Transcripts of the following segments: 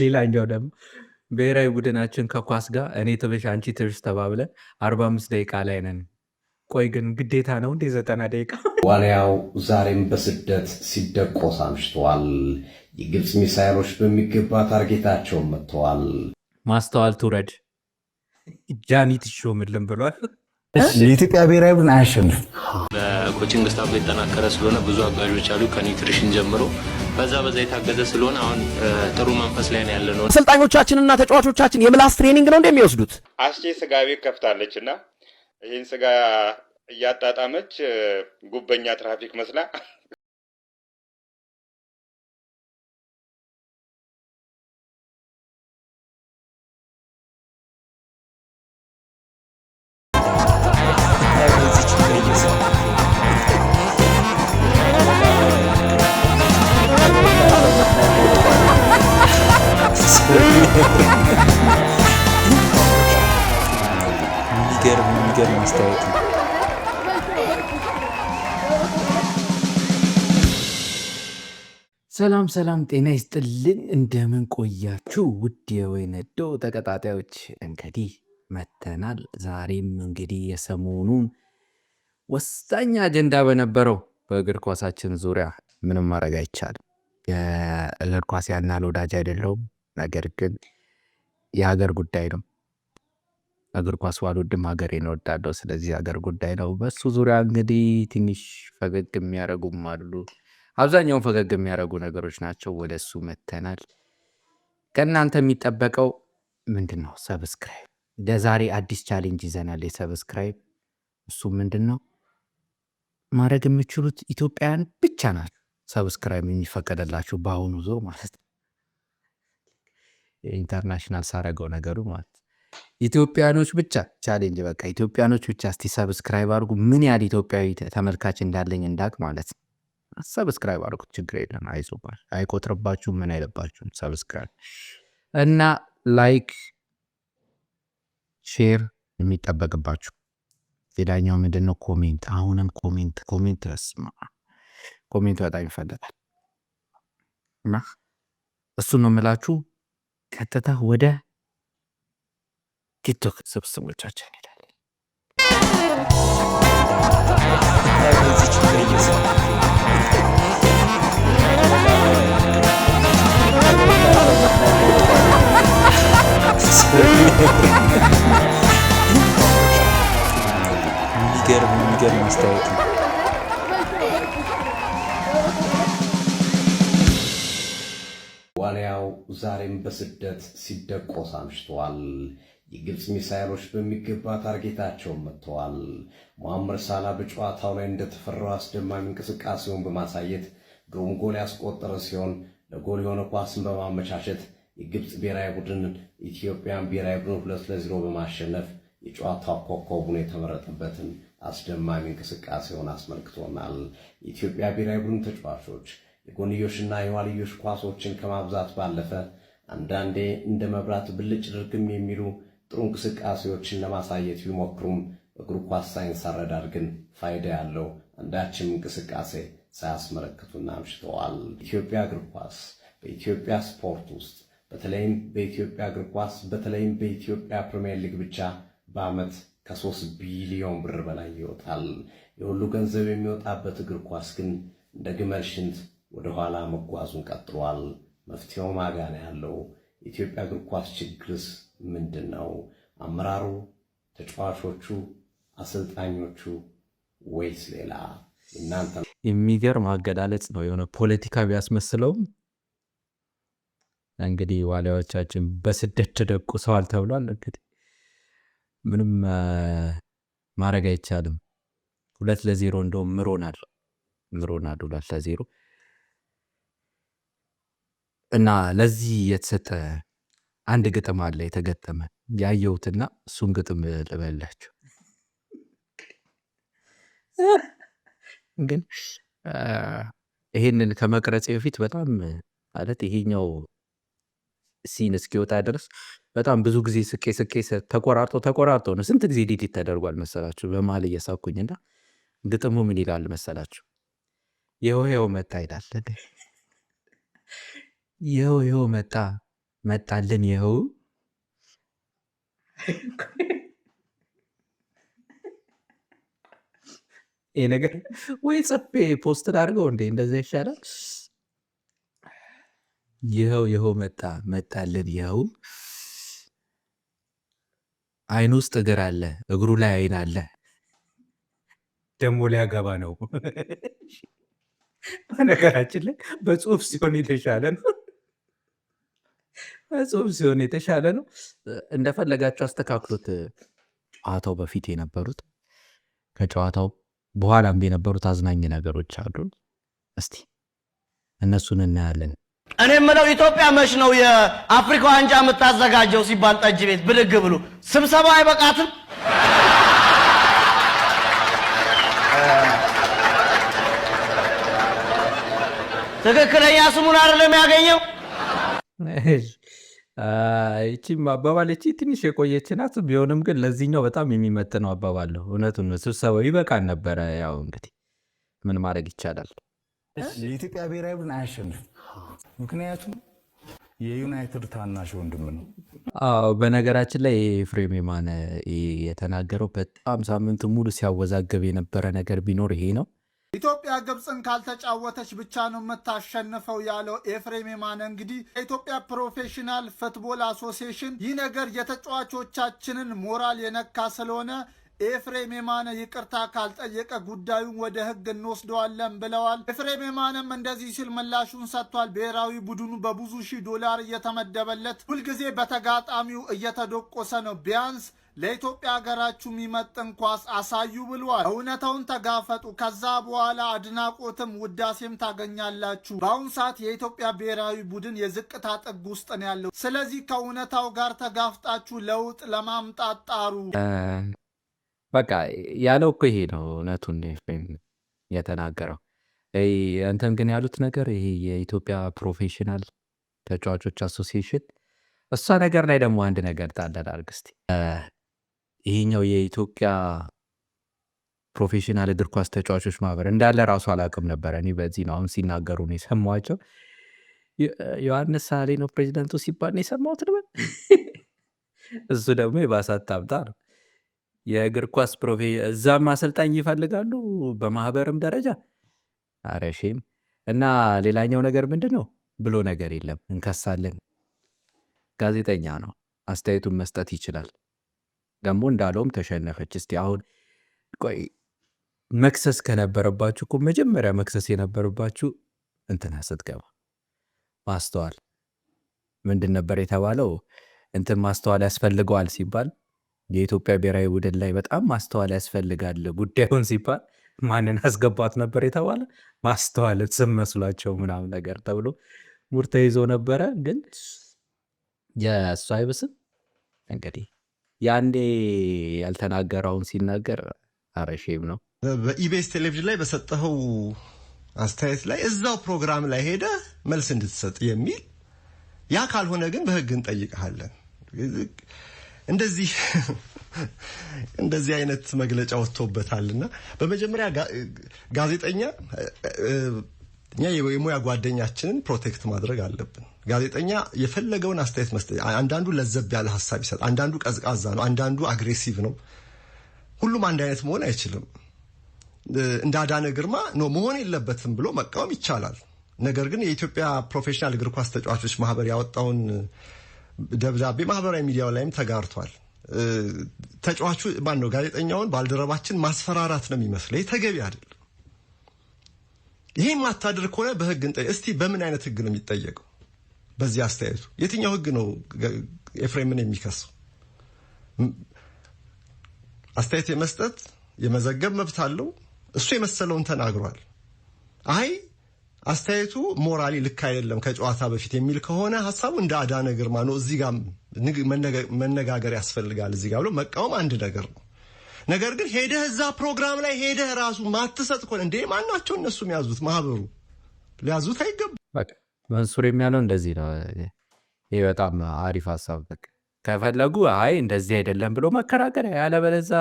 ሌላኛው ደግሞ ብሔራዊ ቡድናችን ከኳስ ጋር እኔ ትብሽ አንቺ ትብሽ ተባብለን 45 ደቂቃ ላይ ነን። ቆይ ግን ግዴታ ነው እንዴ 90 ደቂቃ? ዋልያው ዛሬም በስደት ሲደቆስ አምሽተዋል። የግብፅ ሚሳይሎች በሚገባ ታርጌታቸውን መጥተዋል። ማስተዋል ትውረድ ጃኒ ትሾምልን ብሏል። የኢትዮጵያ ብሔራዊ ቡድን አያሸንፍም። በኮቺንግ ስታፍ የተጠናከረ ስለሆነ ብዙ አጋዦች አሉ ከኒውትሪሽን ጀምሮ በዛ የታገዘ ስለሆነ አሁን ጥሩ መንፈስ ላይ ነው ያለነው። አሰልጣኞቻችንና ተጫዋቾቻችን የምላስ ትሬኒንግ ነው እንደሚወስዱት። አስቼ ስጋ ቤት ከፍታለች እና ይህን ስጋ እያጣጣመች ጉበኛ ትራፊክ መስላ የሚገርም አስተያየት ነው። ሰላም ጤና ይስጥልን። እንደምን ቆያችሁ ውድ የወይነዶ ተከታታዮች? እንግዲህ መተናል። ዛሬም እንግዲህ የሰሞኑን ወሳኝ አጀንዳ በነበረው በእግር ኳሳችን ዙሪያ ምንም ማድረግ አይቻልም። የእግር ኳስ ያናል ወዳጅ አይደለሁም፣ ነገር ግን የሀገር ጉዳይ ነው። እግር ኳስ ባልወድም ሀገሬን እወዳለሁ። ስለዚህ ሀገር ጉዳይ ነው። በሱ ዙሪያ እንግዲህ ትንሽ ፈገግ የሚያደርጉም አሉ፣ አብዛኛውን ፈገግ የሚያደርጉ ነገሮች ናቸው። ወደ እሱ መተናል። ከእናንተ የሚጠበቀው ምንድን ነው? ሰብስክራይብ። ለዛሬ አዲስ ቻሌንጅ ይዘናል። የሰብስክራይብ እሱ ምንድን ነው? ማድረግ የምችሉት ኢትዮጵያውያን ብቻ ናቸው ሰብስክራይብ የሚፈቀደላችሁ በአሁኑ ዙር ማለት ነው። የኢንተርናሽናል ሳረገው ነገሩ ማለት ኢትዮጵያኖች ብቻ ቻሌንጅ። በቃ ኢትዮጵያኖች ብቻ እስቲ ሰብስክራይብ አድርጉ። ምን ያህል ኢትዮጵያዊ ተመልካች እንዳለኝ እንዳቅ ማለት ነው። ሰብስክራይብ አድርጉት፣ ችግር የለም፣ አይዞባል፣ አይቆጥርባችሁም፣ ምን አይለባችሁም። ሰብስክራይብ እና ላይክ ሼር የሚጠበቅባችሁ። ሌላኛው ምንድን ነው? ኮሜንት። አሁንም ኮሜንት ረስማ ኮሜንት በጣም ይፈልጋል እና እሱን ነው የምላችሁ። ቀጥታ ወደ ቲክቶክ ስብስቦቻችን ይላል። የሚገርም አስተያየት ነው። ዋልያው ዛሬም በስደት ሲደቆስ አምሽተዋል። የግብፅ ሚሳይሎች በሚገባ ታርጌታቸውን መጥተዋል። ሙሐመድ ሳላ በጨዋታው ላይ እንደተፈራው አስደማሚ እንቅስቃሴውን በማሳየት ግሩም ጎል ያስቆጠረ ሲሆን ለጎል የሆነ ኳስን በማመቻቸት የግብፅ ብሔራዊ ቡድን ኢትዮጵያን ብሔራዊ ቡድን 2-0 በማሸነፍ የጨዋታው ኮከብ ሆኖ የተመረጠበትን አስደማሚ እንቅስቃሴውን አስመልክቶናል። የኢትዮጵያ ብሔራዊ ቡድን ተጫዋቾች የጎንዮሽና የዋልዮሽ ኳሶችን ከማብዛት ባለፈ አንዳንዴ እንደ መብራት ብልጭ ድርግም የሚሉ ጥሩ እንቅስቃሴዎችን ለማሳየት ቢሞክሩም እግር ኳስ ሳይንስ አረዳድ ግን ፋይዳ ያለው አንዳችም እንቅስቃሴ ሳያስመለክቱና አምሽተዋል። ኢትዮጵያ እግር ኳስ በኢትዮጵያ ስፖርት ውስጥ በተለይም በኢትዮጵያ እግር ኳስ በተለይም በኢትዮጵያ ፕሪሚየር ሊግ ብቻ በዓመት ከ3 ቢሊዮን ብር በላይ ይወጣል። የሁሉ ገንዘብ የሚወጣበት እግር ኳስ ግን እንደ ግመል ሽንት ወደ ኋላ መጓዙን ቀጥሏል። መፍትሄው ማጋና ያለው የኢትዮጵያ እግር ኳስ ችግርስ ምንድን ነው? አመራሩ፣ ተጫዋቾቹ፣ አሰልጣኞቹ ወይስ ሌላ? እናንተ የሚገርም አገላለጽ ነው። የሆነ ፖለቲካ ቢያስመስለውም እንግዲህ ዋሊያዎቻችን በስደት ተደቁሰዋል ተብሏል። እንግዲህ ምንም ማድረግ አይቻልም። 2-0 እንደውም ምሮናል 2-0 እና ለዚህ የተሰጠ አንድ ግጥም አለ የተገጠመ ያየሁትና እሱን ግጥም ልበላችሁ። ግን ይሄንን ከመቅረጽ በፊት በጣም ማለት ይሄኛው ሲን እስኪወጣ ድረስ በጣም ብዙ ጊዜ ስቄ ተቆራርጦ ነው። ስንት ጊዜ ዲዲት ተደርጓል መሰላችሁ? በመሀል እየሳኩኝና ግጥሙ ምን ይላል መሰላችሁ? ይኸው መጣ ይላል። ይኸው መጣ መጣልን ይኸው ይሄ ነገር ወይ ጽፌ ፖስት አድርገው እንዴ እንደዛ ይሻላል። ይኸው መጣልን ይኸው አይን ውስጥ እግር አለ፣ እግሩ ላይ አይን አለ፣ ደግሞ ሊያገባ ነው። በነገራችን ላይ በጽሁፍ ሲሆን የተሻለ ነው። በጽሁፍ ሲሆን የተሻለ ነው። እንደፈለጋችሁ አስተካክሉት። ጨዋታው በፊት የነበሩት ከጨዋታው በኋላም የነበሩት አዝናኝ ነገሮች አሉ። እስቲ እነሱን እናያለን። እኔ የምለው ኢትዮጵያ መች ነው የአፍሪካ ዋንጫ የምታዘጋጀው ሲባል ጠጅ ቤት ብልግ ብሎ ስብሰባ አይበቃትም? ትክክለኛ ስሙን አይደለም ያገኘው። ይቺም አባባል ይቺ ትንሽ የቆየች ናት። ቢሆንም ግን ለዚህኛው በጣም የሚመጥነው አባባል ነው። እውነቱን ስብሰባው ይበቃን ነበረ። ያው እንግዲህ ምን ማድረግ ይቻላል። የኢትዮጵያ ብሔራዊ ቡድን አያሸንፍም። ምክንያቱም የዩናይትድ ታናሽ ወንድም ነው። በነገራችን ላይ ኤፍሬም የማነ የተናገረው በጣም ሳምንት ሙሉ ሲያወዛገብ የነበረ ነገር ቢኖር ይሄ ነው። ኢትዮጵያ ግብፅን ካልተጫወተች ብቻ ነው የምታሸንፈው ያለው ኤፍሬም የማነ እንግዲህ የኢትዮጵያ ፕሮፌሽናል ፉትቦል አሶሲዬሽን ይህ ነገር የተጫዋቾቻችንን ሞራል የነካ ስለሆነ ኤፍሬም የማነ ይቅርታ ካልጠየቀ ጉዳዩን ወደ ሕግ እንወስደዋለን ብለዋል። ኤፍሬም የማነም እንደዚህ ሲል ምላሹን ሰጥቷል። ብሔራዊ ቡድኑ በብዙ $1000 እየተመደበለት ሁልጊዜ በተጋጣሚው እየተደቆሰ ነው። ቢያንስ ለኢትዮጵያ ሀገራችሁ የሚመጥን ኳስ አሳዩ ብሏል። እውነታውን ተጋፈጡ፣ ከዛ በኋላ አድናቆትም ውዳሴም ታገኛላችሁ። በአሁኑ ሰዓት የኢትዮጵያ ብሔራዊ ቡድን የዝቅታ ጥግ ውስጥ ነው ያለው። ስለዚህ ከእውነታው ጋር ተጋፍጣችሁ ለውጥ ለማምጣት ጣሩ። በቃ ያለው እኮ ይሄ ነው። እውነቱን የተናገረው እንትን ግን ያሉት ነገር ይሄ የኢትዮጵያ ፕሮፌሽናል ተጫዋቾች አሶሲዬሽን እሷ ነገር ላይ ደግሞ አንድ ነገር ጣል አድርግ እስቲ። ይሄኛው የኢትዮጵያ ፕሮፌሽናል እግር ኳስ ተጫዋቾች ማህበር እንዳለ ራሱ አላውቅም ነበረ። እኔ በዚህ ነው አሁን ሲናገሩ ነው የሰማኋቸው። ዮሐንስ ሳሌ ነው ፕሬዚደንቱ ሲባል ነው የሰማሁት ልበል። እሱ ደግሞ የባሳት ታምጣ ነው የእግር ኳስ እዛም አሰልጣኝ ይፈልጋሉ በማህበርም ደረጃ አረሼም። እና ሌላኛው ነገር ምንድን ነው ብሎ ነገር የለም እንከሳለን። ጋዜጠኛ ነው አስተያየቱን መስጠት ይችላል። ደግሞ እንዳለውም ተሸነፈች። እስቲ አሁን ቆይ መክሰስ ከነበረባችሁ እኮ መጀመሪያ መክሰስ የነበረባችሁ እንትና ስትገባ ማስተዋል ምንድን ነበር የተባለው? እንትን ማስተዋል ያስፈልገዋል ሲባል የኢትዮጵያ ብሔራዊ ቡድን ላይ በጣም ማስተዋል ያስፈልጋል ጉዳዩን ሲባል ማንን አስገባት ነበር የተባለ? ማስተዋል ስም መስሏቸው ምናምን ነገር ተብሎ ሙር ተይዞ ነበረ። ግን የእሱ አይብስም እንግዲህ ያንዴ ያልተናገረውን ሲናገር አረሼም ነው። በኢቢኤስ ቴሌቪዥን ላይ በሰጠኸው አስተያየት ላይ እዛው ፕሮግራም ላይ ሄደ መልስ እንድትሰጥ የሚል ያ ካልሆነ ግን በህግ እንጠይቀሃለን። እንደዚህ አይነት መግለጫ ወጥቶበታልና በመጀመሪያ ጋዜጠኛ እኛ የሙያ ጓደኛችንን ፕሮቴክት ማድረግ አለብን። ጋዜጠኛ የፈለገውን አስተያየት መስጠት፣ አንዳንዱ ለዘብ ያለ ሐሳብ ይሰጥ፣ አንዳንዱ ቀዝቃዛ ነው፣ አንዳንዱ አግሬሲቭ ነው። ሁሉም አንድ አይነት መሆን አይችልም። እንደ አዳነ ግርማ ነው መሆን የለበትም ብሎ መቃወም ይቻላል። ነገር ግን የኢትዮጵያ ፕሮፌሽናል እግር ኳስ ተጫዋቾች ማህበር ያወጣውን ደብዳቤ ማህበራዊ ሚዲያው ላይም ተጋርቷል። ተጫዋቹ ማን ነው ጋዜጠኛውን ባልደረባችን ማስፈራራት ነው የሚመስለው። ይሄ ተገቢ አይደለም። ይሄ ማታደር ከሆነ በህግ እስቲ በምን አይነት ህግ ነው የሚጠየቀው? በዚህ አስተያየቱ የትኛው ህግ ነው ኤፍሬምን የሚከሰው? አስተያየት የመስጠት የመዘገብ መብት አለው። እሱ የመሰለውን ተናግሯል። አይ አስተያየቱ ሞራሊ ልክ አይደለም ከጨዋታ በፊት የሚል ከሆነ ሐሳቡ እንደ አዳነ ግርማ ነው እዚህ ጋር መነጋገር ያስፈልጋል እዚህ ጋር ብሎ መቃወም አንድ ነገር ነው። ነገር ግን ሄደህ እዛ ፕሮግራም ላይ ሄደህ ራሱ ማትሰጥ ከሆነ እንዴ ማናቸው እነሱ የሚያዙት ማህበሩ ሊያዙት አይገባም። በቃ መንሱር የሚያለው እንደዚህ ነው። ይሄ በጣም አሪፍ ሐሳብ። በቃ ከፈለጉ አይ እንደዚህ አይደለም ብሎ መከራከር፣ ያለበለዚያ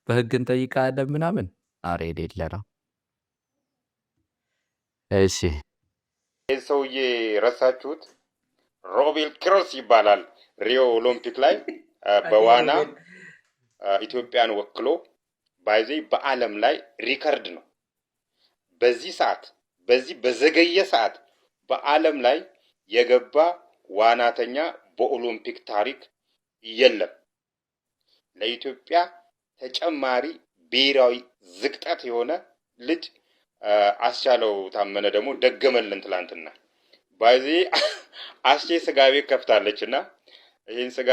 በህግ እንጠይቃለን ምናምን። አሬ የሌለ ነው። እሺ ይህ ሰውዬ ረሳችሁት? ሮቤል ክሮስ ይባላል። ሪዮ ኦሎምፒክ ላይ በዋና ኢትዮጵያን ወክሎ ባይዜ በዓለም ላይ ሪከርድ ነው። በዚህ ሰዓት በዚህ በዘገየ ሰዓት በዓለም ላይ የገባ ዋናተኛ በኦሎምፒክ ታሪክ የለም። ለኢትዮጵያ ተጨማሪ ብሔራዊ ዝቅጠት የሆነ ልጅ አስቻለው ታመነ ደግሞ ደገመልን ትላንትና። ባይዜ አስቼ ስጋ ቤት ከፍታለች እና ይህን ስጋ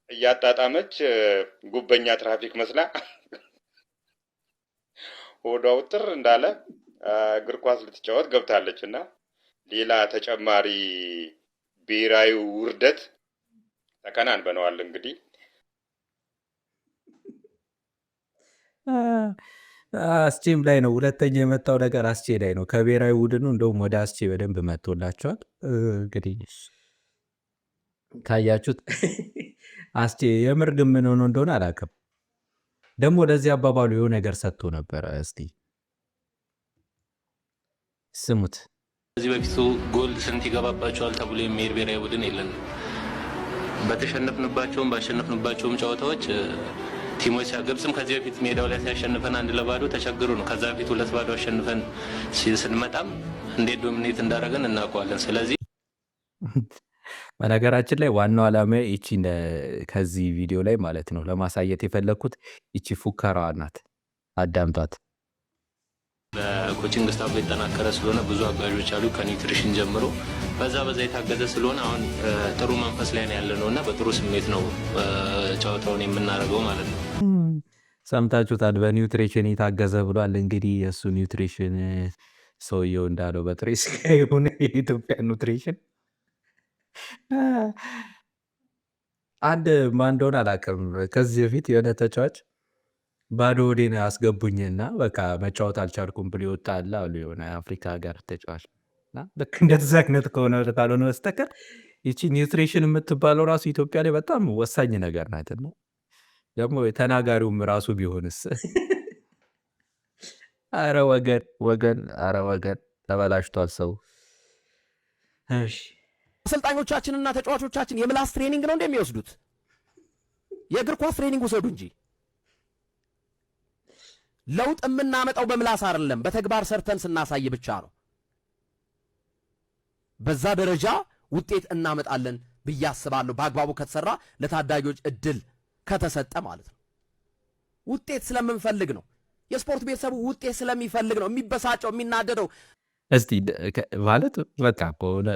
እያጣጣመች ጉበኛ ትራፊክ መስላ ሆዷ ውጥር እንዳለ እግር ኳስ ልትጫወት ገብታለች እና ሌላ ተጨማሪ ብሔራዊ ውርደት ተከናንበነዋል። እንግዲህ አስቼም ላይ ነው ሁለተኛ የመጣው ነገር አስቼ ላይ ነው። ከብሔራዊ ቡድኑ እንደውም ወደ አስቼ በደንብ መጥቶላቸዋል። እንግዲህ ካያችሁት አስቼ የምር ግን ምን ሆኖ እንደሆነ አላውቅም። ደግሞ ለዚህ አባባሉ የሆነ ነገር ሰጥቶ ነበረ። እስቲ ስሙት። ከዚህ በፊቱ ጎል ስንት ይገባባቸዋል ተብሎ የሚሄድ ብሔራዊ ቡድን የለንም። በተሸነፍንባቸውም ባሸነፍንባቸውም ጨዋታዎች ቲሞች ግብፅም ከዚህ በፊት ሜዳው ላይ ሲያሸንፈን 1-0 ተቸግሩ ነው። ከዛ በፊት 2-0 አሸንፈን ስንመጣም እንዴት ዶሚኔት እንዳደረገን እናውቀዋለን። ስለዚህ በነገራችን ላይ ዋናው ዓላማ ይቺ ከዚህ ቪዲዮ ላይ ማለት ነው ለማሳየት የፈለግኩት ይቺ ፉከራዋ ናት። አዳምጧት። በኮቺንግ ስታፍ የተጠናከረ ስለሆነ ብዙ አጋዦች አሉ ከኒውትሪሽን ጀምሮ በዛ የታገዘ ስለሆነ አሁን ጥሩ መንፈስ ላይ ነው ያለ ነው እና በጥሩ ስሜት ነው ጨዋታውን የምናደርገው ማለት ነው። ሰምታችሁታል። በኒውትሪሽን የታገዘ ብሏል። እንግዲህ የእሱ ኒውትሪሽን ሰውየው እንዳለው በጥሬ ስጋ የሆነ የኢትዮጵያ ኒውትሪሽን አንድ ማን እንደሆነ አላውቅም። ከዚህ በፊት የሆነ ተጫዋች ባዶ ወዴን አስገቡኝና በቃ መጫወት አልቻልኩም ብሎ ይወጣል አሉ የሆነ አፍሪካ ሀገር ተጫዋች እና ልክ እንደዚህ አይነት ከሆነ ካልሆነ በስተቀር ይቺ ኒውትሪሽን የምትባለው ራሱ ኢትዮጵያ ላይ በጣም ወሳኝ ነገር ናትና ደግሞ ተናጋሪውም ራሱ ቢሆንስ አረ ወገን አረ ወገን ተበላሽቷል ሰው። እሺ አሰልጣኞቻችንና ተጫዋቾቻችን የምላስ ትሬኒንግ ነው እንደሚወስዱት? የእግር ኳስ ትሬኒንግ ውሰዱ እንጂ። ለውጥ የምናመጣው በምላስ አይደለም፣ በተግባር ሰርተን ስናሳይ ብቻ ነው። በዛ ደረጃ ውጤት እናመጣለን ብዬ አስባለሁ። በአግባቡ ከተሰራ ለታዳጊዎች እድል ከተሰጠ ማለት ነው። ውጤት ስለምንፈልግ ነው። የስፖርት ቤተሰቡ ውጤት ስለሚፈልግ ነው የሚበሳጨው የሚናደደው። እስቲ ማለት በቃ ከሆነ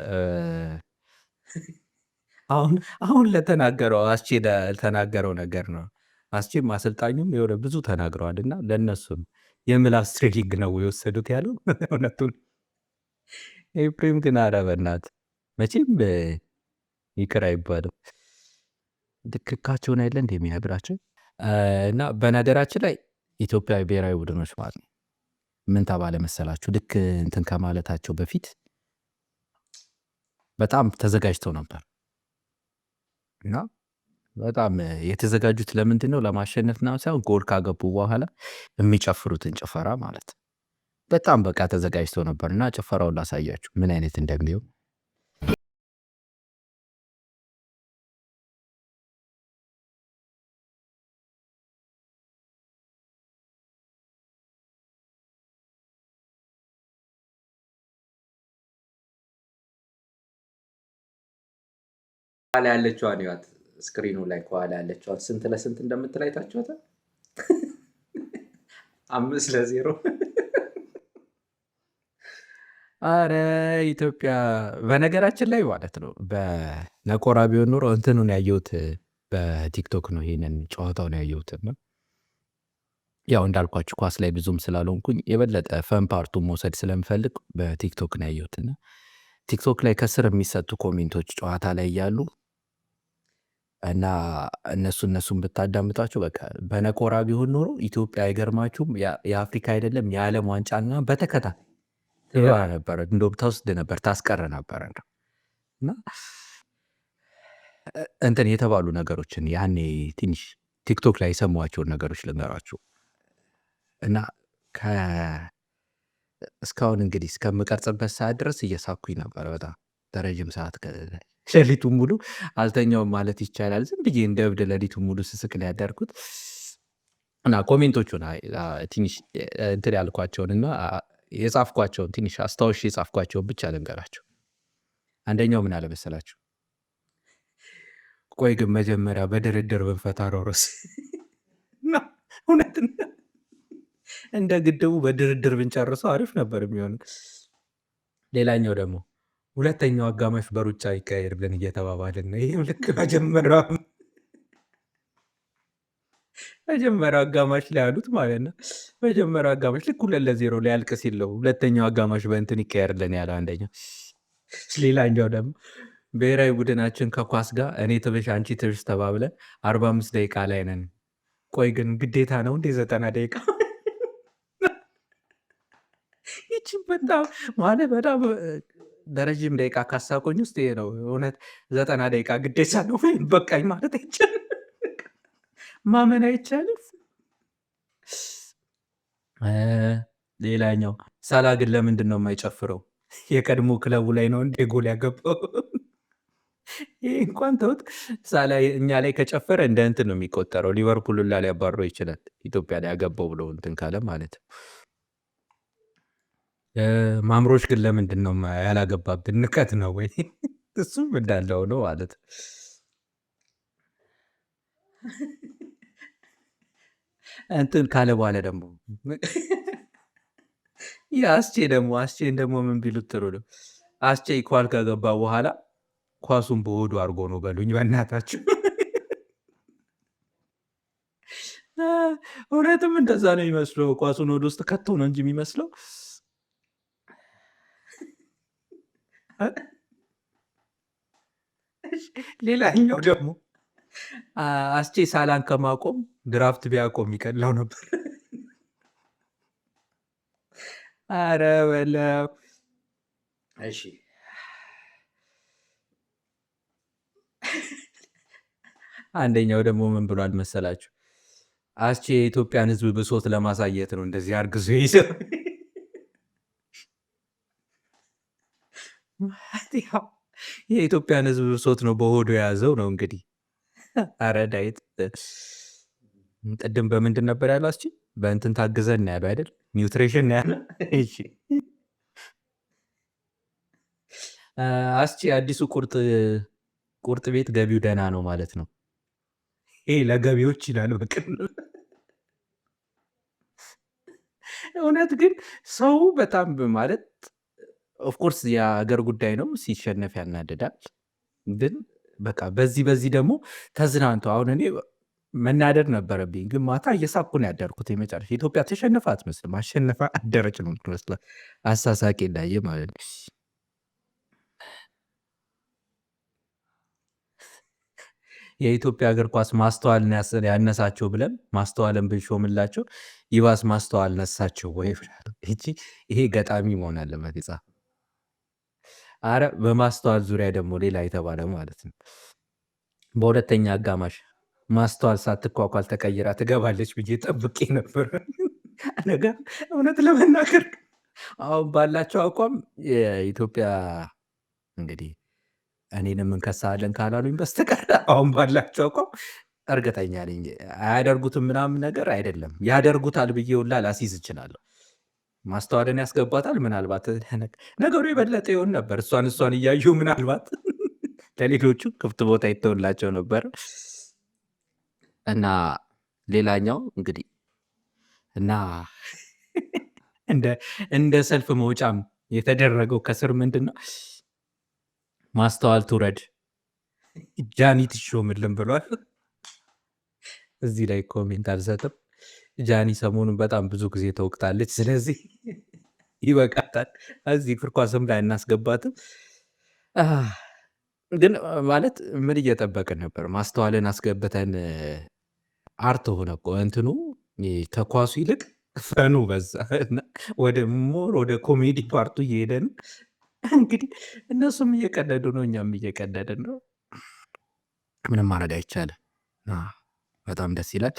አሁን ለተናገረው አስቼ ለተናገረው ነገር ነው። አስቼም አሰልጣኙም የሆነ ብዙ ተናግረዋል እና ለእነሱም የምላስ ትሬኒንግ ነው የወሰዱት ያለው እውነቱን። ኤፕሪም ግን ኧረ በእናትህ መቼም ይቅር አይባልም። ድክካቸውን አይደለ እንደሚነግራቸው እና በነገራችን ላይ ኢትዮጵያዊ ብሔራዊ ቡድኖች ማለት ነው ምን ተባለ መሰላችሁ? ልክ እንትን ከማለታቸው በፊት በጣም ተዘጋጅተው ነበር እና በጣም የተዘጋጁት ለምንድን ነው? ለማሸነፍ ነው ሳይሆን ጎል ካገቡ በኋላ የሚጨፍሩትን ጭፈራ ማለት በጣም በቃ ተዘጋጅተው ነበር እና ጭፈራውን ላሳያችሁ ምን አይነት እንደሚሆን። ከኋላ ያለችዋን ይዋት ስክሪኑ ላይ ከኋላ ያለችዋን ስንት ለስንት እንደምትል አይታችኋታል? 5-0 አረ ኢትዮጵያ። በነገራችን ላይ ማለት ነው በነቆራ ቢሆን ኖሮ እንትኑን ያየሁት በቲክቶክ ነው። ይሄንን ጨዋታውን ያየሁት ነው። ያው እንዳልኳችሁ ኳስ ላይ ብዙም ስላልሆንኩኝ የበለጠ ፈን ፓርቱን መውሰድ ስለምፈልግ በቲክቶክ ነው ያየሁትና ቲክቶክ ላይ ከስር የሚሰጡ ኮሜንቶች ጨዋታ ላይ እያሉ እና እነሱን ብታዳምጣችሁ በቃ በነቆራ ቢሆን ኖሮ ኢትዮጵያ አይገርማችሁም? የአፍሪካ አይደለም የዓለም ዋንጫና በተከታታይ ትበላ ነበረ። እንደውም ተወስድ ነበር ታስቀረ ነበረ። እና እንትን የተባሉ ነገሮችን ያኔ ትንሽ ቲክቶክ ላይ የሰሟቸውን ነገሮች ልንገራችሁ እና እስካሁን እንግዲህ እስከምቀርጽበት ሰዓት ድረስ እየሳኩኝ ነበር በጣም ለረጅም ሰዓት ሌሊቱን ሙሉ አልተኛውም ማለት ይቻላል። ዝም ብዬ እንደ እብድ ሌሊቱን ሙሉ ስስቅ ነው ያደርኩት። እና ኮሜንቶቹን ትንሽ እንትን ያልኳቸውን እና የጻፍኳቸውን ትንሽ አስታውሼ የጻፍኳቸውን ብቻ ልንገራቸው። አንደኛው ምን አለ መሰላችሁ? ቆይ ግን መጀመሪያ በድርድር ብንፈታ ኖሮስ? እውነት እንደ ግድቡ በድርድር ብንጨርሰው አሪፍ ነበር የሚሆነው። ሌላኛው ደግሞ ሁለተኛው አጋማሽ በሩጫ ይካሄድ ብለን እየተባባልን ነው። ይህም ልክ መጀመሪያው አጋማሽ ላይ ያሉት ማለት ነው። መጀመሪያው አጋማሽ ልክ 2-0 ሊያልቅ ሲል ነው ሁለተኛው አጋማሽ በእንትን ይካሄድልን ያለ አንደኛው። ሌላኛው ደግሞ ብሔራዊ ቡድናችን ከኳስ ጋር እኔ ትብሽ አንቺ ትብሽ ተባብለን 45 ደቂቃ ላይ ነን። ቆይ ግን ግዴታ ነው እንዴ 90 ደቂቃ? ይቺ በጣም ማለት በጣም በረዥም ደቂቃ ካሳቆኝ ውስጥ ይሄ ነው እውነት። 90 ደቂቃ ግዴታ ነው ወይም በቃኝ ማለት አይቻልም፣ ማመን አይቻልም። ሌላኛው ሳላ ግን ለምንድን ነው የማይጨፍረው? የቀድሞ ክለቡ ላይ ነው እንዴ ጎል ያገባው? ይህ እንኳን ተውት። ሳላ እኛ ላይ ከጨፈረ እንደ እንትን ነው የሚቆጠረው። ሊቨርፑል ላ ሊያባረው ይችላል ኢትዮጵያ ላይ ያገባው ብሎ እንትን ካለ ማለት ነው። ማምሮች ግን ለምንድን ነው ያላገባብን? ንቀት ነው ወይ? እሱም እንዳለው ነው ማለት ነው። እንትን ካለ በኋላ ደግሞ አስቼን ደግሞ ምን ቢሉት ጥሩ ነው? አስቼ ኳል ከገባ በኋላ ኳሱን በሆዱ አድርጎ ነው በሉኝ በእናታችሁ። እውነትም እንደዛ ነው የሚመስለው። ኳሱን ወደ ውስጥ ከቶ ነው እንጂ የሚመስለው። ሌላኛው ደግሞ አስቼ ሳላን ከማቆም ድራፍት ቢያቆም ይቀላው ነበር። አረ በለው። እሺ አንደኛው ደግሞ ምን ብሏል መሰላችሁ? አስቼ የኢትዮጵያን ሕዝብ ብሶት ለማሳየት ነው እንደዚህ አርግዞ ይዘው። የኢትዮጵያን ሕዝብ ብሶት ነው በሆዱ የያዘው ነው እንግዲህ። አረ ዳዊት ቅድም በምንድን ነበር ያለው? አስቼ በእንትን ታግዘን ያለው አይደል? ኒውትሪሽን ያለ። እሺ አስቼ አዲሱ ቁርጥ ቤት ገቢው ደህና ነው ማለት ነው። ይሄ ለገቢዎች ይላል። በቅን እውነት ግን ሰው በጣም ማለት ኦፍኮርስ የሀገር ጉዳይ ነው፣ ሲሸነፍ ያናድዳል። ግን በቃ በዚህ ደግሞ ተዝናንተው አሁን እኔ መናደድ ነበረብኝ፣ ግን ማታ እየሳኩ ነው ያደርኩት። የመጨረሻ ኢትዮጵያ ተሸነፈ አትመስልም፣ አሸነፈ አደረች ነው የምትመስለው። አሳሳቂ እንዳየ ማለት ነው። የኢትዮጵያ እግር ኳስ ማስተዋል ያነሳቸው ብለን ማስተዋልን ብንሾምላቸው ይባስ ማስተዋል ነሳቸው ወይ? ይሄ ገጣሚ መሆን አለበት ይጻፍ። አረ በማስተዋል ዙሪያ ደግሞ ሌላ የተባለ ማለት ነው። በሁለተኛ አጋማሽ ማስተዋል ሳትኳኳል ተቀይራ ትገባለች ብዬ ጠብቄ ነበር። ነገር እውነት ለመናገር አሁን ባላቸው አቋም የኢትዮጵያ እንግዲህ እኔንም እንከሳለን ካላሉኝ በስተቀር አሁን ባላቸው አቋም እርግጠኛ ነኝ አያደርጉትም ምናምን ነገር አይደለም። ያደርጉታል ብዬ ሁላ ላሲዝ እችላለሁ። ማስተዋልን ያስገባታል። ምናልባት ነገሩ የበለጠ ይሆን ነበር። እሷን እያዩ ምናልባት ለሌሎቹ ክፍት ቦታ ይተውላቸው ነበር። እና ሌላኛው እንግዲህ እና እንደ ሰልፍ መውጫም የተደረገው ከስር ምንድን ነው ማስተዋል ትውረድ ጃኒ ትሾምልን ብሏል። እዚህ ላይ ኮሜንት አልሰጥም። ጃኒ ሰሞኑን በጣም ብዙ ጊዜ ተወቅታለች። ስለዚህ ይበቃታል። እዚህ እግር ኳስም ላይ እናስገባትም። ግን ማለት ምን እየጠበቅን ነበር? ማስተዋልን አስገብተን አርት ሆነ እኮ እንትኑ ከኳሱ ይልቅ ፈኑ በዛ እና ወደ ኮሜዲ ፓርቱ እየሄደን እንግዲህ እነሱም እየቀደዱ ነው፣ እኛም እየቀደድን ነው። ምንም ማድረግ አይቻልም። በጣም ደስ ይላል።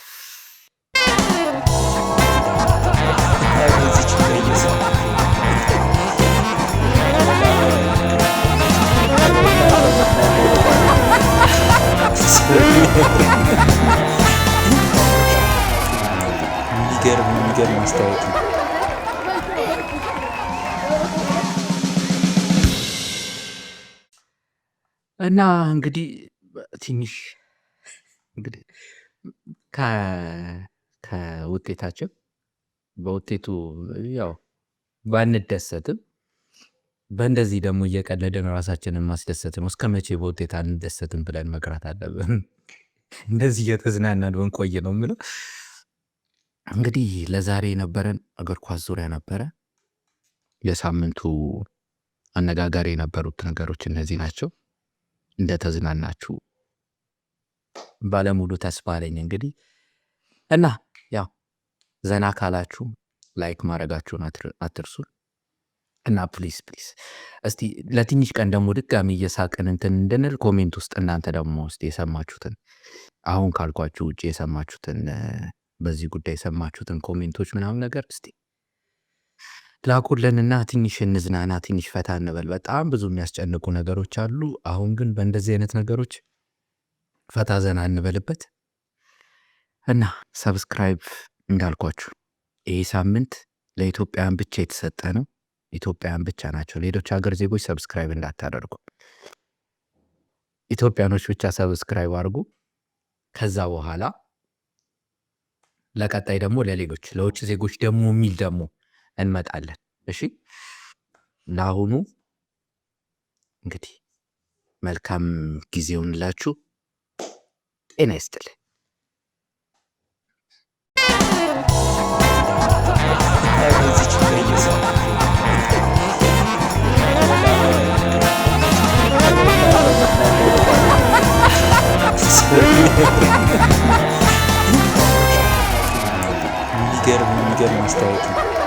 የሚገርም አስተያየት ነው። እና እንግዲህ ትንሽ እንግዲህ ከውጤታችን በውጤቱ ያው ባንደሰትም በእንደዚህ ደግሞ እየቀለድን ራሳችንን ማስደሰት ነው። እስከ መቼ በውጤት አንደሰትም ብለን መቅረት አለብን። እንደዚህ እየተዝናናን ብንቆይ ነው የምለው። እንግዲህ ለዛሬ የነበረን እግር ኳስ ዙሪያ ነበረ። የሳምንቱ አነጋጋሪ የነበሩት ነገሮች እነዚህ ናቸው። እንደተዝናናችሁ ባለሙሉ ተስፋ ነኝ። እንግዲህ እና ያው ዘና ካላችሁ ላይክ ማድረጋችሁን አትርሱ እና ፕሊስ እስቲ ለትንሽ ቀን ደግሞ ድጋሚ እየሳቅን እንትን እንድንል ኮሜንት ውስጥ እናንተ ደግሞ እስቲ የሰማችሁትን አሁን ካልኳችሁ ውጭ የሰማችሁትን በዚህ ጉዳይ የሰማችሁትን ኮሜንቶች ምናምን ነገር እስቲ ላኩልንና ትንሽ እንዝናና፣ ትንሽ ፈታ እንበል። በጣም ብዙ የሚያስጨንቁ ነገሮች አሉ። አሁን ግን በእንደዚህ አይነት ነገሮች ፈታ ዘና እንበልበት እና ሰብስክራይብ እንዳልኳችሁ ይህ ሳምንት ለኢትዮጵያውያን ብቻ የተሰጠ ነው። ኢትዮጵያውያን ብቻ ናቸው። ሌሎች ሀገር ዜጎች ሰብስክራይብ እንዳታደርጉ። ኢትዮጵያኖች ብቻ ሰብስክራይብ አድርጉ። ከዛ በኋላ ለቀጣይ ደግሞ ለሌሎች ለውጭ ዜጎች ደግሞ የሚል ደግሞ እንመጣለን። እሺ፣ ለአሁኑ እንግዲህ መልካም ጊዜውን ላችሁ ጤና ይስጥልኝ። የሚገርም አስተያየት ነው።